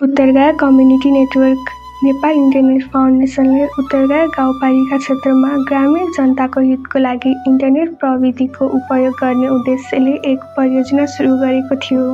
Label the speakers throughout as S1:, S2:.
S1: उत्तरगाया community network Nepal internet फाउन्डेसनले उत्तरगाया गाउँपालिका क्षेत्रमा ग्रामीण जनताको हितको लागि इन्टरनेट प्रविधिको उपयोग गर्ने उद्देश्यले एक परियोजना सुरु गरेको थियो।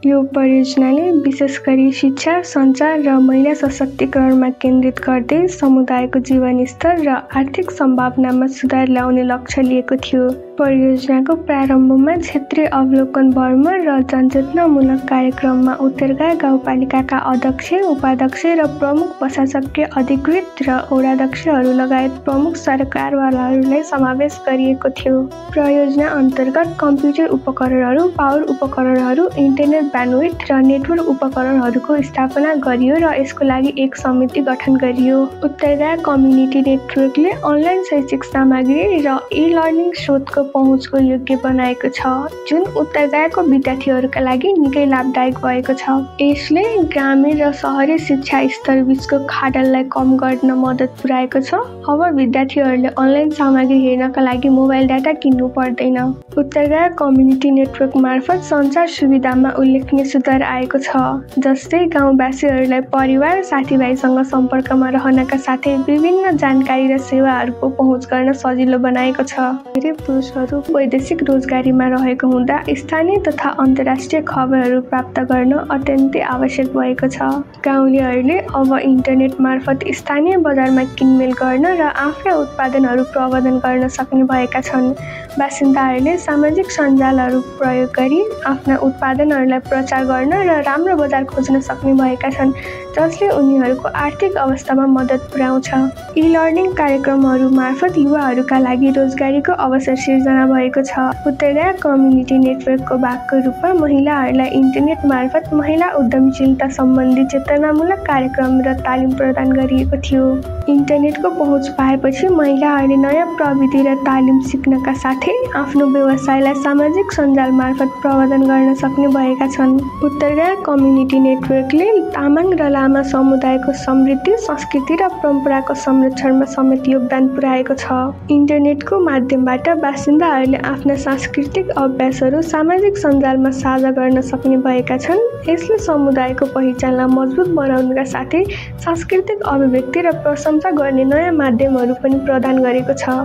S1: यो परियोजनाले विशेष गरी शिक्षा, सञ्चार र महिला सशक्तिकरणमा केन्द्रित गर्दै समुदायको जीवनस्तर र आर्थिक सम्भावनामा सुधार ल्याउने लक्ष्य लिएको थियो। परियोजनाको प्रारम्भमा क्षेत्रीय अवलोकन भ्रमण र जनचेतनामूलक कार्यक्रममा उत्तरगाया गाउँपालिकाका अध्यक्ष, उपाध्यक्ष र प्रमुख प्रशासकीय अधिकृत र वडाध्यक्षहरू लगायत प्रमुख सरकारवालाहरूलाई समावेश गरिएको थियो। परियोजना अन्तर्गत कम्प्युटर उपकरणहरू, पावर उपकरणहरू, इन्टरनेट ब्यान्डविड्थ र नेटवर्क उपकरणहरूको स्थापना गरियो र यसको लागि एक समिति गठन गरियो। उत्तरगाया कम्युनिटी नेटवर्कले अनलाइन शैक्षिक सामग्री र ई-लर्निङ स्रोतको पहुँचको योग्य बनाएको छ, जुन उत्तरगायाको विद्यार्थीहरूका लागि निकै लाभदायक भएको छ। यसले ग्रामीण र शहरी शिक्षा स्तर बीचको खाडललाई कम गर्न मद्दत पुर्याएको छ। अब विद्यार्थीहरूले अनलाइन सामग्री हेर्नका लागि मोबाइल डाटा किन्नु पर्दैन। उत्तरगाया कम्युनिटी नेटवर्क मार्फत सञ्चार सुविधामा उल्लेखनीय सुधार आएको छ, जस्तै गाउँवासीहरूलाई परिवार साथीभाइसँग सम्पर्कमा रहनका साथै विभिन्न जानकारी र सेवाहरूको पहुँच गर्न सजिलो बनाएको छ। धेरै पुरुषहरू वैदेशिक रोजगारीमा रहेको हुँदा स्थानीय तथा अन्तर्राष्ट्रिय खबरहरू प्राप्त गर्न अत्यन्तै आवश्यक भएको छ। गाउँलेहरूले अब इन्टरनेट मार्फत स्थानीय बजारमा किनमेल गर्न र आफ्ना उत्पादनहरू प्रवर्धन गर्न सक्ने भएका छन्। बासिन्दाहरूले सामाजिक सञ्जालहरू प्रयोग गरी आफ्ना उत्पादनहरूलाई प्रचार गर्न र राम्रो बजार खोज्न सक्ने भएका छन्, जसले उनीहरूको आर्थिक अवस्थामा मद्दत पुर्याउँछ। ई-लर्निङ कार्यक्रमहरू मार्फत युवाहरूका लागि रोजगारीको अवसर सिर्जना भएको छ। उत्तरगाया कम्युनिटी नेटवर्कको भागको रूपमा महिलाहरूलाई इन्टरनेट मार्फत महिला उद्यमशीलता सम्बन्धी चेतनामूलक कार्यक्रम र तालिम प्रदान गरिएको थियो। इन्टरनेटको पहुँच पाएपछि महिलाहरूले नयाँ प्रविधि र तालिम सिक्नका साथै आफ्नो व्यवसायलाई सामाजिक सञ्जाल मार्फत प्रवर्धन गर्न सक्ने भएका छन्। उत्तरगाया कम्युनिटी नेटवर्कले तामाङ र लामा समुदायको समृद्धि, संस्कृति र परम्पराको संरक्षणमा समेत योगदान पुर्याएको छ। इन्टरनेटको माध्यमबाट बासिन्दाहरूले आफ्ना सांस्कृतिक अभ्यासहरू सामाजिक सञ्जालमा साझा गर्न सक्ने भएका छन्। यसले समुदायको पहिचानलाई मजबुत बनाउनका साथै सांस्कृतिक अभिव्यक्ति र प्रशंसा गर्ने नयाँ माध्यमहरू पनि प्रदान गरेको छ।